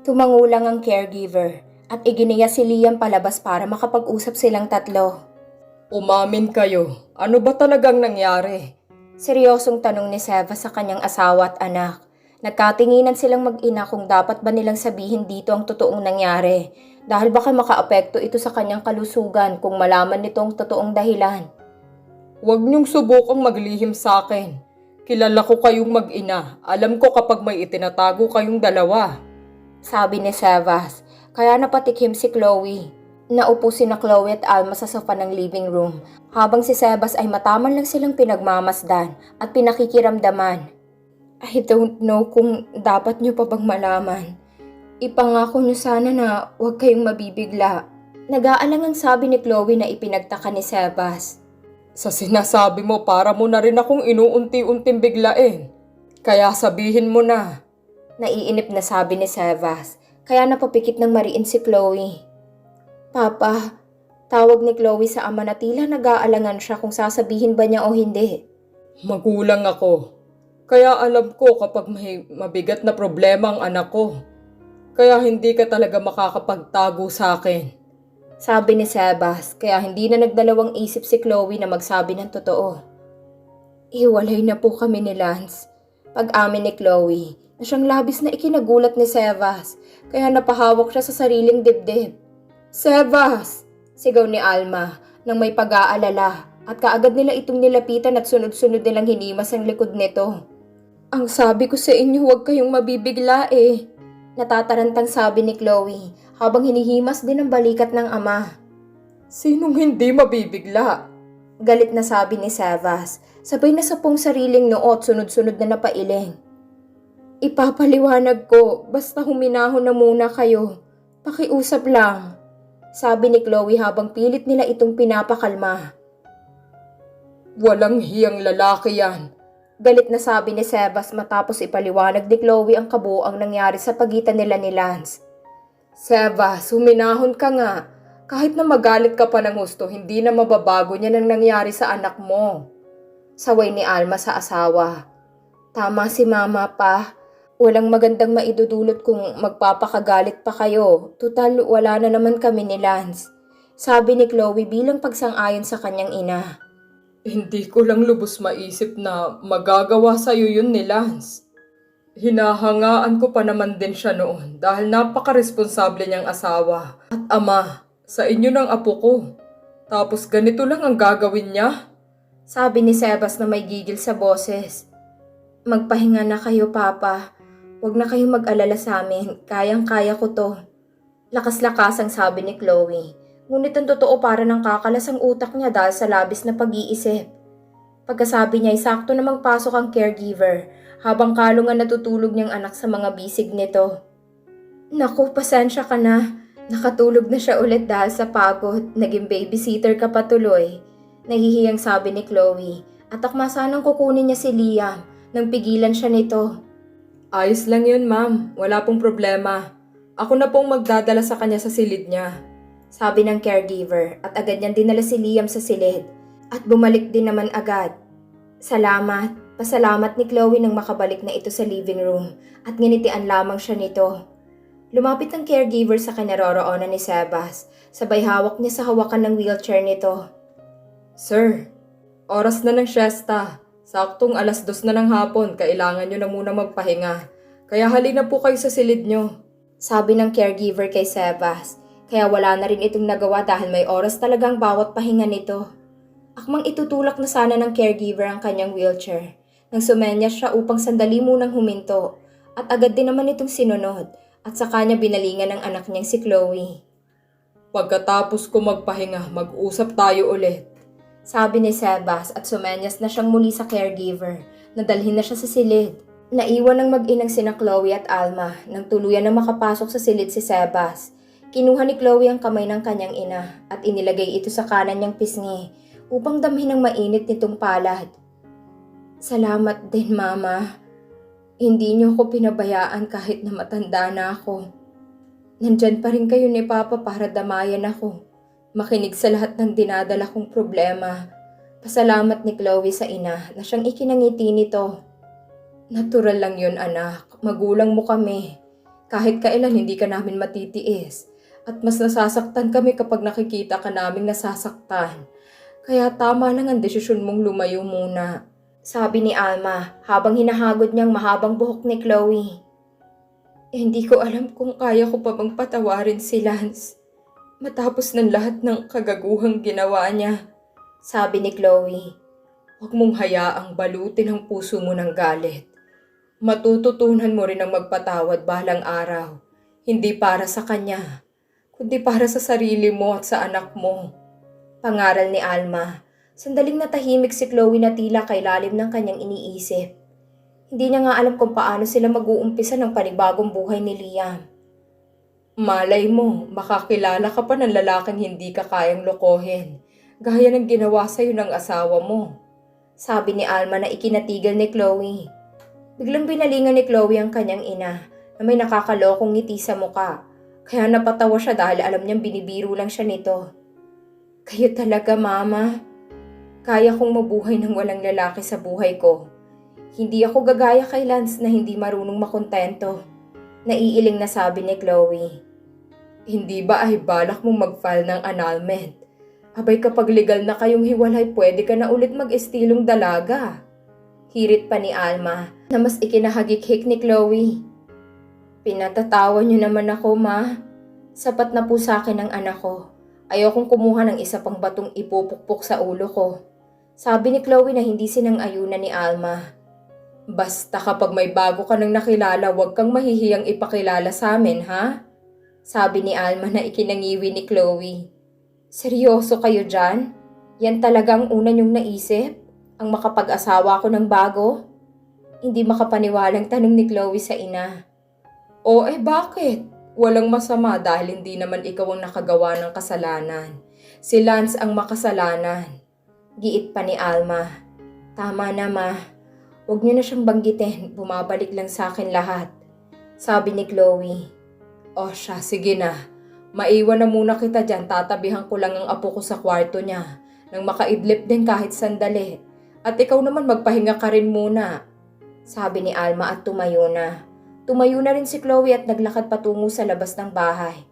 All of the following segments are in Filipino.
Tumangulang ang caregiver at iginiya si Liam palabas para makapag-usap silang tatlo. Umamin kayo. Ano ba talagang nangyari? Seryosong tanong ni Seva sa kanyang asawa at anak. Nagkatinginan silang mag-ina kung dapat ba nilang sabihin dito ang totoong nangyari dahil baka makaapekto ito sa kanyang kalusugan kung malaman nito ang totoong dahilan. Huwag niyong subukang maglihim sa akin. Kilala ko kayong mag-ina. Alam ko kapag may itinatago kayong dalawa. Sabi ni Sebas, kaya napatikim si Chloe. Naupo sina Chloe at Alma sa sofa ng living room habang si Sebas ay mataman lang silang pinagmamasdan at pinakikiramdaman. I don't know kung dapat niyo pa bang malaman. Ipangako niyo sana na huwag kayong mabibigla. Nag-aalangang sabi ni Chloe na ipinagtaka ni Sebas. Sa sinasabi mo para mo na rin akong inuunti-unting biglain. Kaya sabihin mo na. Naiinip na sabi ni Sebas, kaya napapikit ng mariin si Chloe. Papa, tawag ni Chloe sa ama na tila nag-aalangan siya kung sasabihin ba niya o hindi. Magulang ako. Kaya alam ko kapag may mabigat na problema ang anak ko. Kaya hindi ka talaga makakapagtago sa akin. Sabi ni Sebas, kaya hindi na nagdalawang isip si Chloe na magsabi ng totoo. Iwalay na po kami ni Lance. Pag-amin ni Chloe, na siyang labis na ikinagulat ni Sebas, kaya napahawak siya sa sariling dibdib. Sebas! Sigaw ni Alma nang may pag-aalala at kaagad nila itong nilapitan at sunod-sunod nilang hinimas ang likod nito. Ang sabi ko sa inyo huwag kayong mabibigla eh. Natatarantang sabi ni Chloe habang hinihimas din ang balikat ng ama. Sinong hindi mabibigla? Galit na sabi ni Sebas, sabay na sa pong sariling noot sunod-sunod na napailing. Ipapaliwanag ko, basta huminahon na muna kayo. Pakiusap lang. Sabi ni Chloe habang pilit nila itong pinapakalma. Walang hiyang lalaki yan. Galit na sabi ni Sebas matapos ipaliwanag ni Chloe ang kabuoang nangyari sa pagitan nila ni Lance. Sebas, huminahon ka nga. Kahit na magalit ka pa ng gusto, hindi na mababago niya ang nangyari sa anak mo. Saway ni Alma sa asawa. Tama si mama pa. Walang magandang maidudulot kung magpapakagalit pa kayo. Tutal wala na naman kami ni Lance. Sabi ni Chloe bilang pagsang-ayon sa kanyang ina. Hindi ko lang lubos maisip na magagawa sa'yo yun ni Lance. Hinahangaan ko pa naman din siya noon dahil napaka-responsable niyang asawa at ama sa inyo ng apo ko. Tapos ganito lang ang gagawin niya? Sabi ni Sebas na may gigil sa boses. Magpahinga na kayo, Papa. Huwag na kayong mag-alala sa amin. Kayang-kaya ko to. Lakas-lakasang sabi ni Chloe. Ngunit ang totoo para ng kakalas ang utak niya dahil sa labis na pag-iisip. Pagkasabi niya ay sakto namang pasok ang caregiver habang kalungan natutulog niyang anak sa mga bisig nito. Naku, pasensya ka na. Nakatulog na siya ulit dahil sa pagod. Naging babysitter ka pa tuloy. Nahihiyang sabi ni Chloe at akma sanang kukunin niya si Liam nang pigilan siya nito. Ayos lang yun, ma'am. Wala pong problema. Ako na pong magdadala sa kanya sa silid niya. Sabi ng caregiver at agad niyang dinala si Liam sa silid at bumalik din naman agad. Salamat. Pasalamat ni Chloe nang makabalik na ito sa living room at nginitian lamang siya nito. Lumapit ang caregiver sa kinaroroonan ni Sebas, sabay hawak niya sa hawakan ng wheelchair nito. Sir, oras na ng siesta. Saktong 2:00 na ng hapon, kailangan nyo na muna magpahinga. Kaya halina po kayo sa silid nyo. Sabi ng caregiver kay Sebas, kaya wala na rin itong nagawa dahil may oras talagang bawat pahinga nito. Akmang itutulak na sana ng caregiver ang kanyang wheelchair. Nang sumenyas siya upang sandali munang huminto at agad din naman itong sinunod at sa kanya binalingan ng anak niyang si Chloe. Pagkatapos ko magpahinga, mag-usap tayo ulit. Sabi ni Sebas at sumenyas na siyang muli sa caregiver. Nadalhin na siya sa silid. Naiwan ng mag-inang sina Chloe at Alma nang tuluyan na makapasok sa silid si Sebas. Kinuha ni Chloe ang kamay ng kanyang ina at inilagay ito sa kanan niyang pisngi upang damhin ang mainit nitong palad. Salamat din, Mama. Hindi niyo ako pinabayaan kahit na matanda na ako. Nandyan pa rin kayo ni Papa para damayan ako. Makinig sa lahat ng dinadala kong problema. Pasalamat ni Chloe sa ina na siyang ikinangiti nito. Natural lang yun, anak. Magulang mo kami. Kahit kailan hindi ka namin matitiis. At mas nasasaktan kami kapag nakikita ka naming nasasaktan. Kaya tama lang ang desisyon mong lumayo muna. Sabi ni Alma habang hinahagod niyang mahabang buhok ni Chloe. Hindi ko alam kung kaya ko pa bang patawarin si Lance. Matapos ng lahat ng kagaguhang ginawa niya. Sabi ni Chloe. Huwag mong hayaang balutin ang puso mo ng galit. Matututunan mo rin ang magpatawad balang araw. Hindi para sa kanya, kundi para sa sarili mo at sa anak mo. Pangaral ni Alma. Sandaling natahimik si Chloe na tila kay lalim ng kanyang iniisip. Hindi niya nga alam kung paano sila mag-uumpisa ng panibagong buhay ni Liam. Malay mo, makakilala ka pa ng lalaking hindi ka kayang lokohin, gaya ng ginawa sa'yo ng asawa mo. Sabi ni Alma na ikinatigil ni Chloe. Biglang binalingan ni Chloe ang kanyang ina na may nakakalokong ngiti sa muka. Kaya napatawa siya dahil alam niyang binibiro lang siya nito. Kayo talaga, Mama. Kaya kong mabuhay ng walang lalaki sa buhay ko. Hindi ako gagaya kay Lance na hindi marunong makontento. Naiiling na sabi ni Chloe. Hindi ba ay balak mong mag-file ng annulment? Abay kapag legal na kayong hiwalay, pwede ka na ulit mag-estilong dalaga. Hirit pa ni Alma na mas ikinahagik-hik ni Chloe. Pinatatawa niyo naman ako, Ma. Sapat na po sa akin ang anak ko. Ayokong kumuha ng isa pang batong ipupukpok sa ulo ko. Sabi ni Chloe na hindi sinang-ayunan ni Alma. Basta kapag may bago ka nang nakilala, huwag kang mahihiyang ipakilala sa amin, ha? Sabi ni Alma na ikinangiwi ni Chloe. Seryoso kayo dyan? Yan talagang una niyong naisip? Ang makapag-asawa ko ng bago? Hindi makapaniwalang tanong ni Chloe sa ina. O bakit? Walang masama dahil hindi naman ikaw ang nakagawa ng kasalanan. Si Lance ang makasalanan. Giit pa ni Alma. Tama na, Ma. Huwag niyo na siyang banggitin. Bumabalik lang sa akin lahat. Sabi ni Chloe. O siya, sige na. Maiwan na muna kita dyan. Tatabihan ko lang ang apo ko sa kwarto niya. Nang makaidlip din kahit sandali. At ikaw naman magpahinga ka rin muna. Sabi ni Alma at tumayo na. Tumayo na rin si Chloe at naglakad patungo sa labas ng bahay.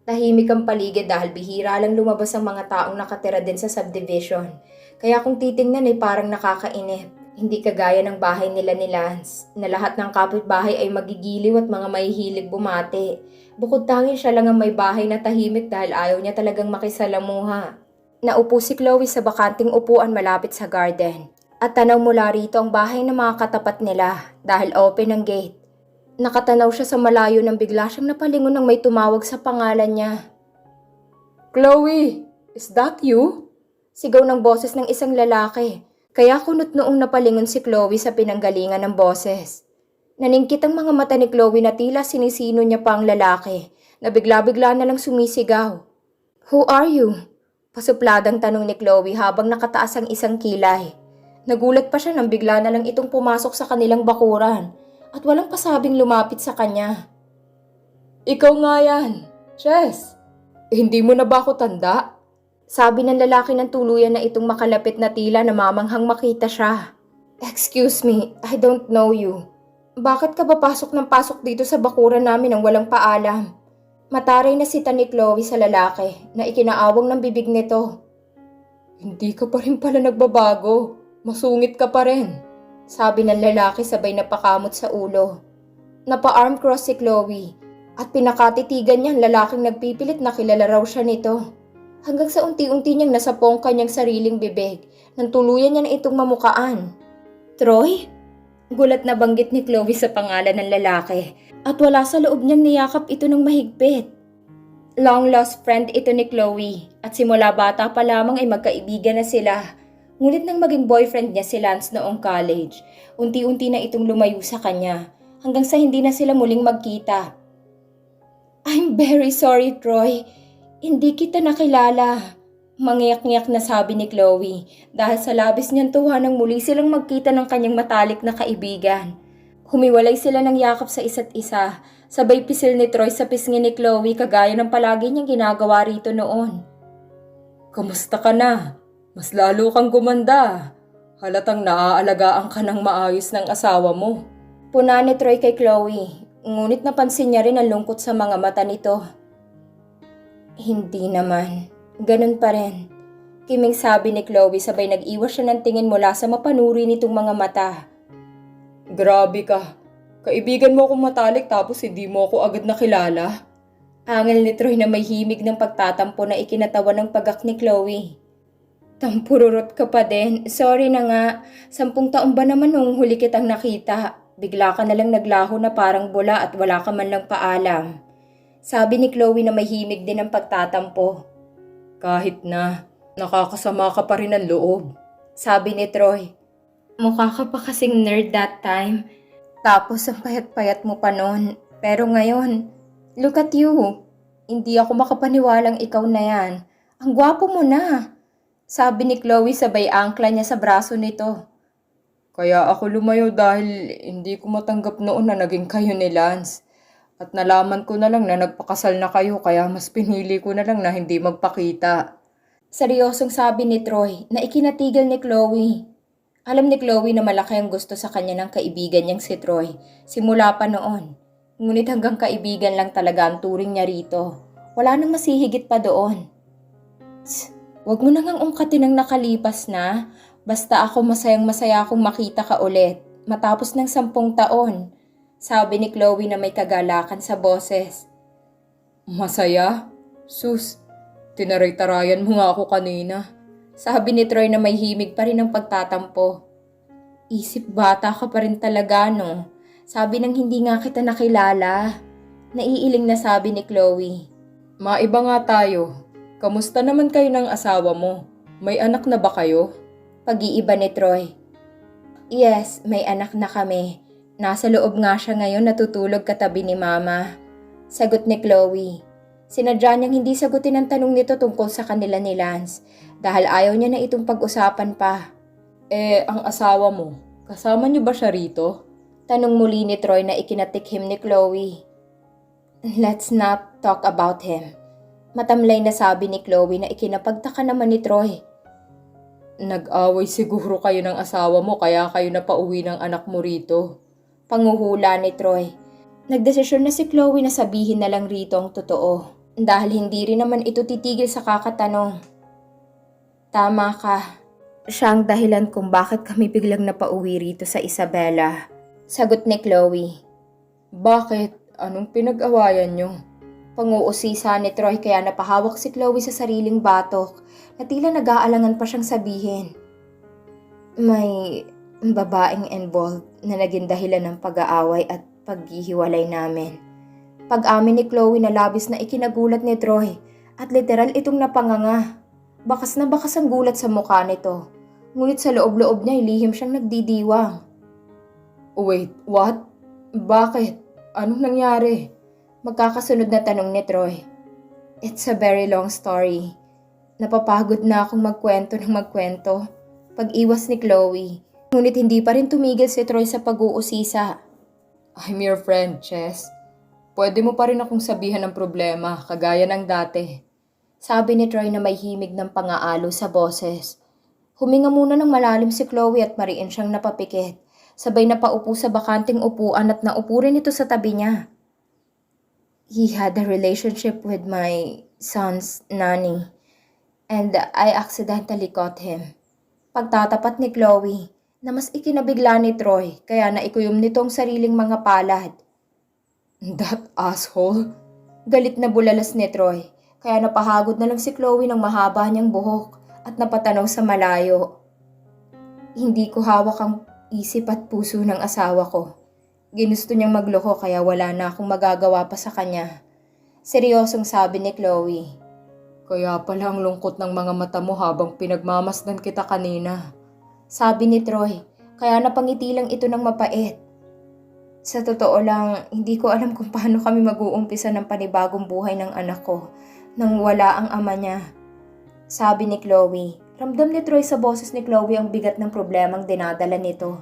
Tahimik ang paligid dahil bihira lang lumabas ang mga taong nakatira din sa subdivision. Kaya kung titingnan ay parang nakakainip. Hindi kagaya ng bahay nila ni Lance, na lahat ng kapitbahay ay magigiliw at mga mahihilig bumati. Bukod tanging siya lang ang may bahay na tahimik dahil ayaw niya talagang makisalamuha. Naupo si Chloe sa bakanting upuan malapit sa garden. At tanaw mula rito ang bahay ng mga katapat nila dahil open ang gate. Nakatanaw siya sa malayo nang bigla siyang napalingon nang may tumawag sa pangalan niya. Chloe, is that you? Sigaw ng boses ng isang lalaki. Kaya kunot noong napalingon si Chloe sa pinanggalingan ng boses. Naningkit ang mga mata ni Chloe na tila sinisino niya pa ang lalaki na bigla-bigla na lang sumisigaw. Who are you? Pasupladang tanong ni Chloe habang nakataas ang isang kilay. Nagulat pa siya nang bigla na lang itong pumasok sa kanilang bakuran at walang pasabing lumapit sa kanya. Ikaw nga yan, Chess. Hindi mo na ba ako tanda? Sabi ng lalaki ng tuluyan na itong makalapit na tila na mamanghang makita siya. Excuse me, I don't know you. Bakit ka ba pasok ng pasok dito sa bakuran namin nang walang paalam? Mataray na sita ni Chloe sa lalaki na ikinaawang ng bibig nito. Hindi ka pa rin pala nagbabago. Masungit ka pa rin. Sabi ng lalaki sabay napakamot sa ulo. Napa-arm cross si Chloe at pinakatitigan niya ang lalaking nagpipilit na kilala raw siya nito. Hanggang sa unti-unti niyang nasapong kanyang sariling bibig nang tuluyan niya na itong mamukaan. Troy? Gulat na banggit ni Chloe sa pangalan ng lalaki at wala sa loob niyang niyakap ito ng mahigpit. Long lost friend ito ni Chloe at simula bata pa lamang ay magkaibigan na sila. Ngunit nang maging boyfriend niya si Lance noong college, unti-unti na itong lumayo sa kanya hanggang sa hindi na sila muling magkita. I'm very sorry, Troy. Hindi kita nakilala. Mangiyak-ngiyak na sabi ni Chloe dahil sa labis niyang tuwa nang muli silang magkita ng kanyang matalik na kaibigan. Humiwalay sila ng yakap sa isa't isa, sabay pisil ni Troy sa pisngi ni Chloe kagaya ng palagi niyang ginagawa rito noon. Kamusta ka na? Mas lalo kang gumanda. Halatang naaalagaan ka ng maayos ng asawa mo. Puna ni Troy kay Chloe, ngunit napansin niya rin ang lungkot sa mga mata nito. Hindi naman. Ganun pa rin. Kiming sabi ni Chloe sabay nag-iwas siya ng tingin mula sa mapanuri nitong mga mata. Grabe ka. Kaibigan mo akong matalik tapos hindi mo ako agad nakilala. Angel ni Troy na may himig ng pagtatampo na ikinatawa ng pagak ni Chloe. Tampururot ka pa din. Sorry na nga. 10 taon ba naman nung huli kitang nakita? Bigla ka na lang naglaho na parang bula at wala ka man lang paalam. Sabi ni Chloe na may himig din ng pagtatampo. Kahit na, nakakasama ka pa rin ang loob. Sabi ni Troy. Mukha ka pa kasing nerd that time. Tapos ang payat-payat mo pa noon. Pero ngayon, look at you. Hindi ako makapaniwalang ikaw na yan. Ang gwapo mo na. Sabi ni Chloe sabay angkla niya sa braso nito. Kaya ako lumayo dahil hindi ko matanggap noon na naging kayo ni Lance. At nalaman ko na lang na nagpakasal na kayo kaya mas pinili ko na lang na hindi magpakita. Seryosong sabi ni Troy na ikinatigil ni Chloe. Alam ni Chloe na malaki ang gusto sa kanya ng kaibigan niyang si Troy simula pa noon. Ngunit hanggang kaibigan lang talaga ang turing niya rito. Wala nang masihigit pa doon. Wag mo nang ungkatin ang nakalipas na. Basta ako masayang-masaya akong makita ka ulit matapos ng 10 taon. Sabi ni Chloe na may kagalakan sa boses. Masaya? Sus, tinaray-tarayan mo nga ako kanina. Sabi ni Troy na may himig pa rin ng pagtatampo. Isip bata ka pa rin talaga no. Sabi nang hindi nga kita nakilala. Naiiling na sabi ni Chloe. Maiba nga tayo. Kamusta naman kayo ng asawa mo? May anak na ba kayo? Pag-iiba ni Troy. Yes, may anak na kami. Nasa loob nga siya ngayon natutulog katabi ni Mama. Sagot ni Chloe. Sinadya niyang hindi sagutin ang tanong nito tungkol sa kanila ni Lance dahil ayaw niya na itong pag-usapan pa. Ang asawa mo, kasama niyo ba siya rito? Tanong muli ni Troy na ikinatikhim ni Chloe. Let's not talk about him. Matamlay na sabi ni Chloe na ikinapagtaka naman ni Troy. Nag-away siguro kayo ng asawa mo kaya kayo napauwi ng anak mo rito. Panguhula ni Troy. Nagdesisyon na si Chloe na sabihin na lang rito ang totoo dahil hindi rin naman ito titigil sa kakatanong. Tama ka. Siya ang dahilan kung bakit kami biglang napauwi rito sa Isabela. Sagot ni Chloe. Bakit? Anong pinag-awayan niyo? Panguusisa ni Troy kaya napahawak si Chloe sa sariling batok na tila nag-aalangan pa siyang sabihin. May babaeng involved na naging dahilan ng pag-aaway at paghihiwalay namin. Pag-amin ni Chloe na labis na ikinagulat ni Troy at literal itong napanganga. Bakas na bakas ang gulat sa mukha nito. Ngunit sa loob-loob niya lihim siyang nagdidiwang. Wait, what? Bakit? Anong nangyari? Magkakasunod na tanong ni Troy. It's a very long story. Napapagod na akong magkwento ng magkwento. Pag-iwas ni Chloe. Ngunit hindi pa rin tumigil si Troy sa pag-uusisa. I'm your friend, Chess. Pwede mo pa rin akong sabihan ng problema, kagaya ng dati. Sabi ni Troy na may himig ng pangaalo sa boses. Huminga muna ng malalim si Chloe at mariin siyang napapikit. Sabay na paupo sa bakanting upuan at naupo rin ito sa tabi niya. He had a relationship with my son's nanny and I accidentally caught him. Pagtatapat ni Chloe na mas ikinabigla ni Troy kaya naikuyom nito ang sariling mga palad. That asshole? Galit na bulalas ni Troy kaya napahagod na lang si Chloe ng mahaba niyang buhok at napatanaw sa malayo. Hindi ko hawak ang isip at puso ng asawa ko. Ginusto niyang magloko kaya wala na akong magagawa pa sa kanya. Seryosong sabi ni Chloe. Kaya pala ang lungkot ng mga mata mo habang pinagmamasdan kita kanina. Sabi ni Troy, kaya napangiti lang ito ng mapait. Sa totoo lang, hindi ko alam kung paano kami mag-uumpisa ng panibagong buhay ng anak ko nang wala ang ama niya. Sabi ni Chloe. Ramdam ni Troy sa boses ni Chloe ang bigat ng problemang dinadala nito.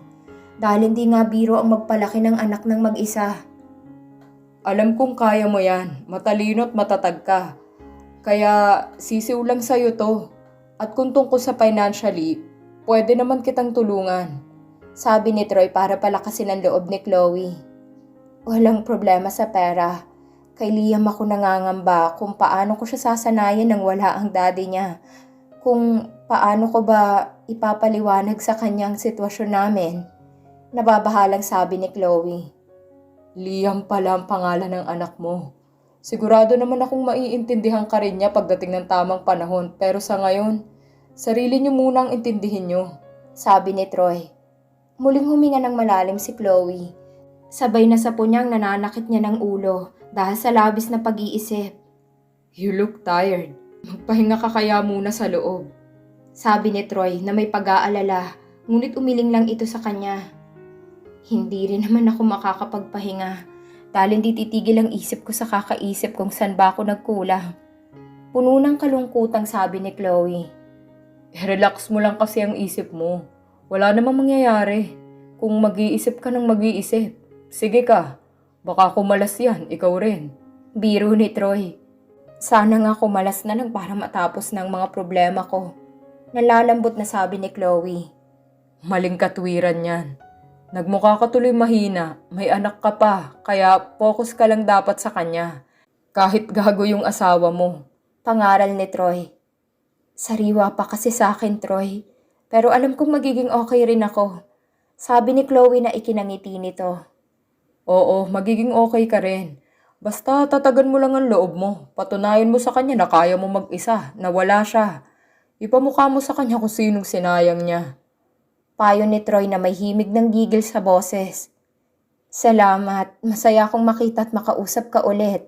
Dahil hindi nga biro ang magpalaki ng anak ng mag-isa. Alam kong kaya mo yan. Matalino at matatag ka. Kaya sisiw lang sa'yo to. At kung tungkol sa financially, pwede naman kitang tulungan. Sabi ni Troy para palakasin ang loob ni Chloe. Walang problema sa pera. Kay Liam ako nangangamba kung paano ko siya sasanayan nang wala ang daddy niya. Kung paano ko ba ipapaliwanag sa kanyang sitwasyon namin. Nababahalang sabi ni Chloe. Liam pala ang pangalan ng anak mo. Sigurado naman akong maiintindihan ka rin niya pagdating ng tamang panahon, pero sa ngayon, sarili niyo munang intindihin niyo. Sabi ni Troy. Muling huminga ng malalim si Chloe. Sabay na sa punyang nananakit niya ng ulo dahil sa labis na pag-iisip. You look tired. Magpahinga ka kaya muna sa loob. Sabi ni Troy na may pag-aalala, ngunit umiling lang ito sa kanya. Hindi rin naman ako makakapagpahinga dahil hindi titigil ang isip ko sa kakaisip kung saan ba ako nagkulang. Puno ng kalungkutang sabi ni Chloe. Relax mo lang kasi ang isip mo. Wala namang mangyayari. Kung mag-iisip ka ng mag-iisip, sige ka. Baka kumalas yan, ikaw rin. Biro ni Troy. Sana nga kumalas na lang para matapos ng mga problema ko. Nalalambot na sabi ni Chloe. Maling katwiran yan. Nagmukha ka tuloy mahina, may anak ka pa, kaya focus ka lang dapat sa kanya. Kahit gago yung asawa mo. Pangaral ni Troy. Sariwa pa kasi sa akin, Troy. Pero alam kong magiging okay rin ako. Sabi ni Chloe na ikinangiti nito. Oo, magiging okay ka rin. Basta tatagan mo lang ang loob mo. Patunayan mo sa kanya na kaya mo mag-isa, na wala siya. Ipamukha mo sa kanya kung sinong sinayang niya. Payo ni Troy na may himig ng gigil sa boses. Salamat, masaya akong makita at makausap ka ulit.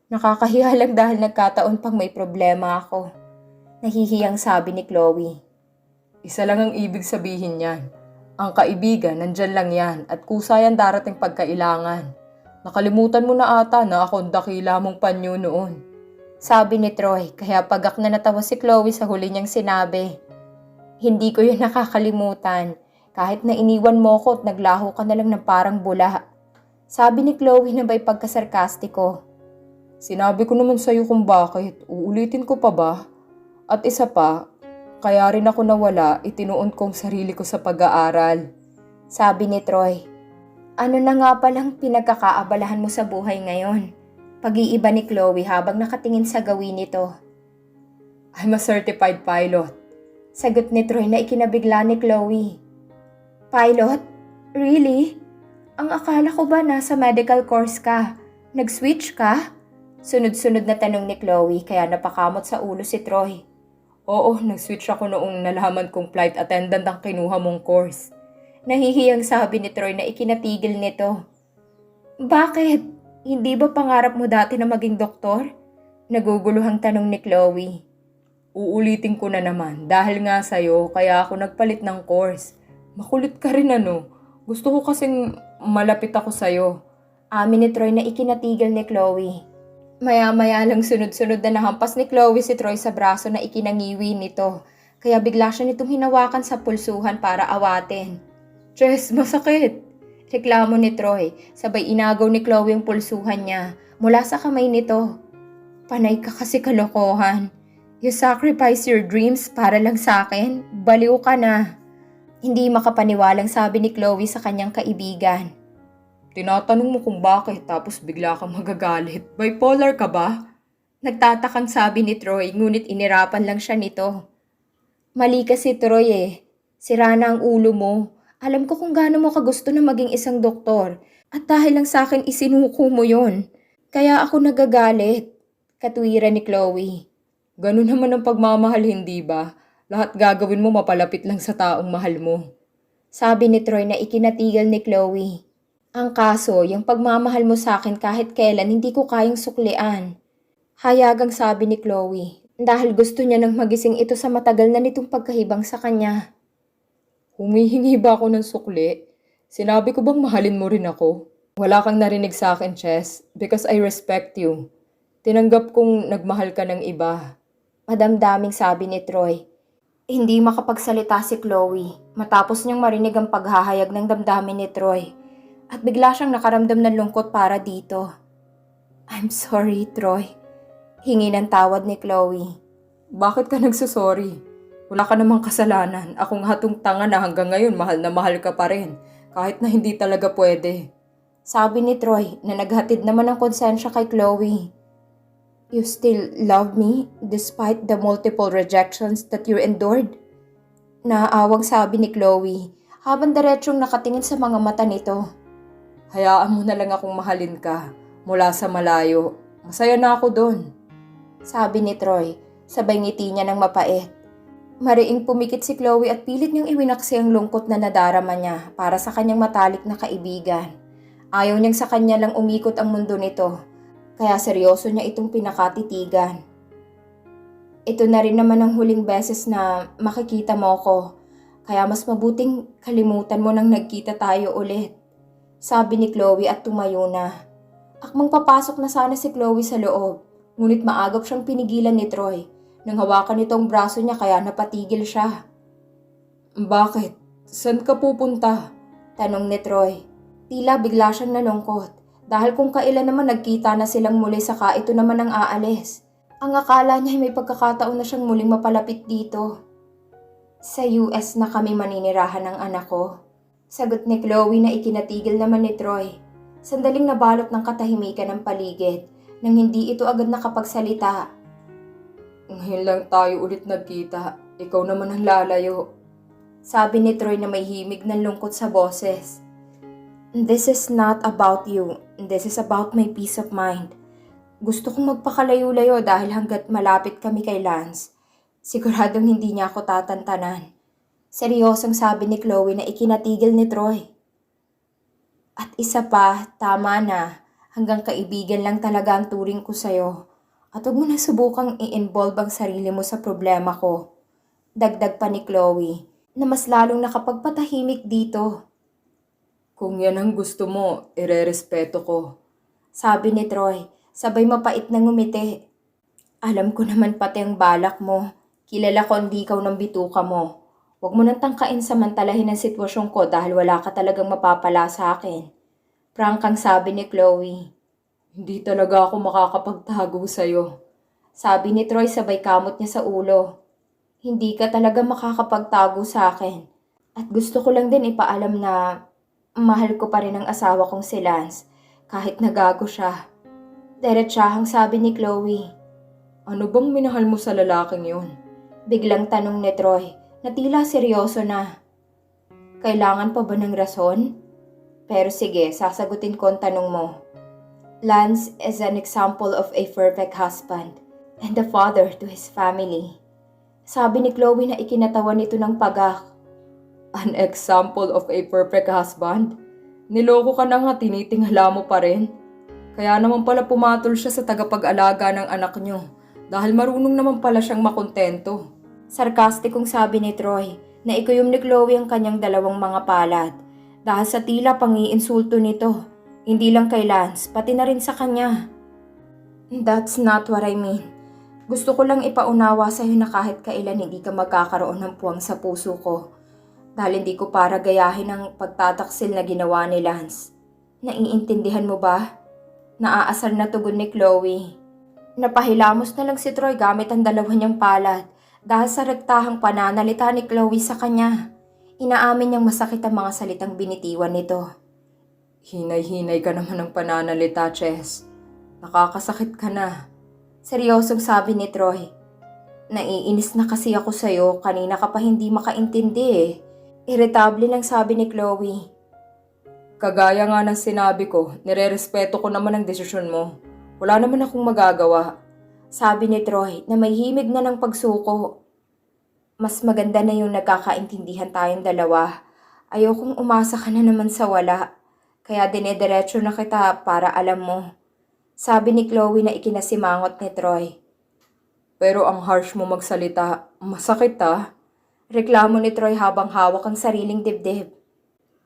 Nakakahiya lang dahil nagkataon pang may problema ako. Nahihiyang sabi ni Chloe. Isa lang ang ibig sabihin niyan. Ang kaibigan, nandyan lang yan at kusa yan darating pagkailangan. Nakalimutan mo na ata na ako ang dakila mong panyo noon. Sabi ni Troy, kaya pagak na natawa si Chloe sa huli niyang sinabi. Hindi ko yun nakakalimutan, kahit na iniwan mo ko at naglaho ka na lang ng parang bula. Sabi ni Chloe na may pagkasarkastiko. Sinabi ko naman sa'yo kung bakit, uulitin ko pa ba? At isa pa, kaya rin ako nawala, itinuon kong sarili ko sa pag-aaral. Sabi ni Troy. Ano na nga palang pinagkakaabalahan mo sa buhay ngayon? Pag-iiba ni Chloe habang nakatingin sa gawin nito. I'm a certified pilot. Sagot ni Troy na ikinabigla ni Chloe. Pilot? Really? Ang akala ko ba nasa medical course ka? Nag-switch ka? Sunod-sunod na tanong ni Chloe kaya napakamot sa ulo si Troy. Oo, nag-switch ako noong nalaman kong flight attendant ang kinuha mong course. Nahihiyang sabi ni Troy na ikinatigil nito. Bakit? Hindi ba pangarap mo dati na maging doktor? Naguguluhang tanong ni Chloe. Uulitin ko na naman dahil nga sa'yo kaya ako nagpalit ng course. Makulit ka rin ano. Gusto ko kasing malapit ako sa'yo. Amin ni Troy na ikinatigil ni Chloe. Maya-maya lang sunod-sunod na nahampas ni Chloe si Troy sa braso na ikinangiwi nito. Kaya bigla siya nitong hinawakan sa pulsuhan para awatin. Jess, masakit! Reklamo ni Troy. Sabay inagaw ni Chloe ang pulsuhan niya mula sa kamay nito. Panay ka kasi kalokohan. You sacrifice your dreams para lang sa akin? Baliw ka na. Hindi makapaniwalang sabi ni Chloe sa kanyang kaibigan. Tinatanong mo kung bakit tapos bigla kang magagalit. Bipolar ka ba? Nagtatakang sabi ni Troy ngunit inirapan lang siya nito. Mali kasi Troy eh. Sira na ang ulo mo. Alam ko kung gaano mo kagusto na maging isang doktor. At dahil lang sa akin isinuko mo yon. Kaya ako nagagalit. Katwiran ni Chloe. Ganun naman ang pagmamahal, hindi ba? Lahat gagawin mo mapalapit lang sa taong mahal mo. Sabi ni Troy na ikinatigil ni Chloe. Ang kaso, yung pagmamahal mo sa akin kahit kailan hindi ko kayang suklian. Hayagang sabi ni Chloe. Dahil gusto niya nang magising ito sa matagal na nitong pagkahibang sa kanya. Humihingi ba ako ng sukli? Sinabi ko bang mahalin mo rin ako? Wala kang narinig sa akin, Chess, because I respect you. Tinanggap kong nagmahal ka ng iba. Madamdaming sabi ni Troy. Hindi makapagsalita si Chloe matapos niyang marinig ang paghahayag ng damdamin ni Troy. At bigla siyang nakaramdam ng lungkot para dito. I'm sorry, Troy. Hingi ng tawad ni Chloe. Bakit ka nagsusorry? Wala ka namang kasalanan. Akong hatong tanga na hanggang ngayon mahal ka pa rin. Kahit na hindi talaga pwede. Sabi ni Troy na naghatid naman ng konsensya kay Chloe. You still love me despite the multiple rejections that you endured? Naaawang sabi ni Chloe habang diretsyong nakatingin sa mga mata nito. Hayaan mo na lang akong mahalin ka mula sa malayo. Masaya na ako doon. Sabi ni Troy, sabay ngiti niya ng mapait. Mariing pumikit si Chloe at pilit niyang iwinaksi ang lungkot na nadarama niya para sa kanyang matalik na kaibigan. Ayaw niyang sa kanya lang umikot ang mundo nito, kaya seryoso niya itong pinakatitigan. Ito na rin naman ang huling beses na makikita mo ko, kaya mas mabuting kalimutan mo nang nagkita tayo ulit. Sabi ni Chloe at tumayo na. Akmang papasok na sana si Chloe sa loob, ngunit maagap siyang pinigilan ni Troy. Nang hawakan nitong braso niya kaya napatigil siya. Bakit? Saan ka pupunta? Tanong ni Troy. Tila bigla siyang nalungkot dahil kung kailan naman nagkita na silang muli saka ito naman ang aalis. Ang akala niya ay may pagkakataon na siyang muling mapalapit dito. Sa US na kami maninirahan ng anak ko. Sagot ni Chloe na ikinatigil naman ni Troy. Sandaling nabalot ng katahimikan ng paligid nang hindi ito agad nakapagsalita. Ngayon lang tayo ulit nagkita. Ikaw naman ang lalayo. Sabi ni Troy na may himig ng lungkot sa boses. This is not about you. This is about my peace of mind. Gusto kong magpakalayo-layo dahil hanggat malapit kami kay Lance, siguradong hindi niya ako tatantanan. Seryosong sabi ni Chloe na ikinatigil ni Troy. At isa pa, tama na. Hanggang kaibigan lang talaga ang turing ko sa'yo. At huwag mo na subukang i-involve ang sarili mo sa problema ko. Dagdag pa ni Chloe na mas lalong nakapagpatahimik dito. Kung yan ang gusto mo, irerespeto ko. Sabi ni Troy, sabay mapait na ngumiti. Alam ko naman pati ang balak mo. Kilala ko hindi ikaw ng bituka mo. Huwag mo nang tangkain samantalahin ang sitwasyon ko dahil wala ka talagang mapapala sa akin. Prangkang sabi ni Chloe. Hindi talaga ako makakapagtago sa'yo. Sabi ni Troy sabay kamot niya sa ulo. Hindi ka talaga makakapagtago sa akin. At gusto ko lang din ipaalam na mahal ko pa rin ang asawa kong si Lance kahit nagago siya. Diretsahang sabi ni Chloe. Ano bang minahal mo sa lalaking yun? Biglang tanong ni Troy na tila seryoso na. Kailangan pa ba ng rason? Pero sige, sasagutin ko ang tanong mo. Lance is an example of a perfect husband and a father to his family. Sabi ni Chloe na ikinatawan nito ng pagak. An example of a perfect husband? Niloko ka na nga, tinitingala mo pa rin. Kaya naman pala pumatol siya sa tagapag-alaga ng anak niyo dahil marunong naman pala siyang makontento. Sarkastikong sabi ni Troy na ikuyom ni Chloe ang kanyang dalawang mga palad dahil sa tila pang-iinsulto nito. Hindi lang kay Lance, pati na rin sa kanya. That's not what I mean. Gusto ko lang ipaunawa sa'yo na kahit kailan hindi ka magkakaroon ng puwang sa puso ko. Dahil hindi ko para gayahin ang pagtataksil na ginawa ni Lance. Naiintindihan mo ba? Naaasar na tugon ni Chloe. Napahilamos na lang si Troy gamit ang dalawa niyang palad dahil sa rektahang pananalita ni Chloe sa kanya. Inaamin niyang masakit ang mga salitang binitiwan nito. Hinay-hinay ka naman ng pananalita, Chess. Nakakasakit ka na. Seryosong sabi ni Troy. Naiinis na kasi ako sa'yo, kanina ka pa hindi makaintindi eh. Irritable lang sabi ni Chloe. Kagaya nga ng sinabi ko, nirerespeto ko naman ang desisyon mo. Wala naman akong magagawa. Sabi ni Troy na may himig na ng pagsuko. Mas maganda na yung nagkakaintindihan tayong dalawa. Ayokong umasa ka na naman sa wala. Kaya dinediretso na kita para alam mo. Sabi ni Chloe na ikinasimangot ni Troy. Pero ang harsh mo magsalita, masakit ah. Reklamo ni Troy habang hawak ang sariling dibdib.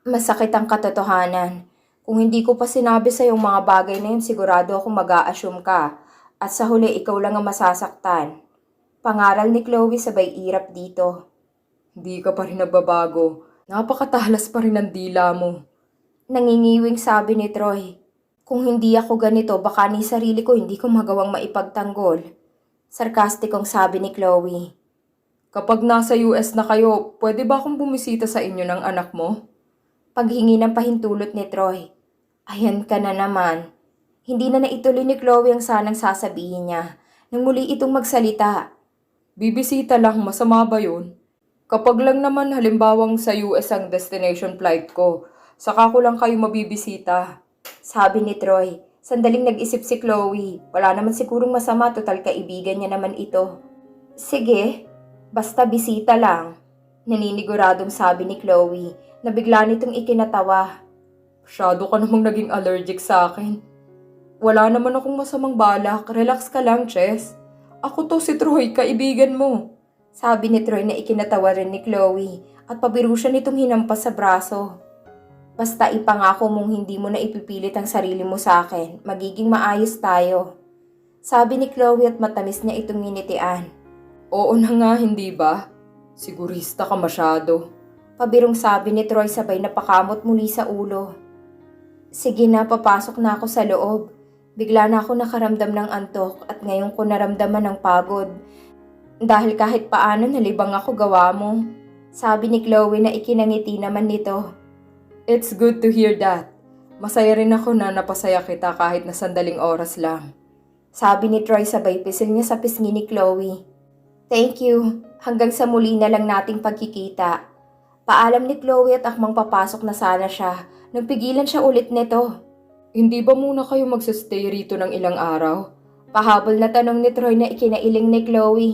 Masakit ang katotohanan. Kung hindi ko pa sinabi sa yung mga bagay na yun, sigurado ako mag-a-assume ka. At sa huli, ikaw lang ang masasaktan. Pangaral ni Chloe sabay irap dito. Hindi ka pa rin nagbabago. Napakatalas pa rin ang dila mo. Nangingiwing sabi ni Troy. Kung hindi ako ganito, baka ni sarili ko hindi ko magawang maipagtanggol. Sarkastikong sabi ni Chloe. Kapag nasa US na kayo, pwede ba akong bumisita sa inyo ng anak mo? Paghingi ng pahintulot ni Troy. Ayan ka na naman. Hindi na naituloy ni Chloe ang sanang sasabihin niya nang muli itong magsalita. Bibisita lang, masama ba yun? Kapag lang naman halimbawang sa US ang destination flight ko, saka ko lang kayo mabibisita. Sabi ni Troy. Sandaling nag-isip si Chloe. Wala naman sigurong masama, total kaibigan niya naman ito. Sige, basta bisita lang. Naniniguradong sabi ni Chloe na bigla nitong ikinatawa. Masyado ka namang naging allergic sa akin. Wala naman akong masamang balak. Relax ka lang, Chess. Ako to si Troy, kaibigan mo. Sabi ni Troy na ikinatawa rin ni Chloe at pabiro siya nitong hinampas sa braso. Basta ipangako mong hindi mo na ipipilit ang sarili mo sa akin. Magiging maayos tayo. Sabi ni Chloe at matamis niya itong nginitian. Oo na nga, hindi ba? Sigurista ka masyado. Pabirong sabi ni Troy sabay napakamot muli sa ulo. Sige na, papasok na ako sa loob. Bigla na ako nakaramdam ng antok at ngayon ko naramdaman ng pagod. Dahil kahit paano nalibang ako gawa mo. Sabi ni Chloe na ikinangiti naman nito. It's good to hear that. Masaya rin ako na napasaya kita kahit na sandaling oras lang. Sabi ni Troy sabay pisil niya sa pisngi ni Chloe. Thank you. Hanggang sa muli na lang nating pagkikita. Paalam ni Chloe at akmang papasok na sana siya nang pigilan siya ulit nito. Hindi ba muna kayo magsastay rito ng ilang araw? Pahabol na tanong ni Troy na ikinailing ni Chloe.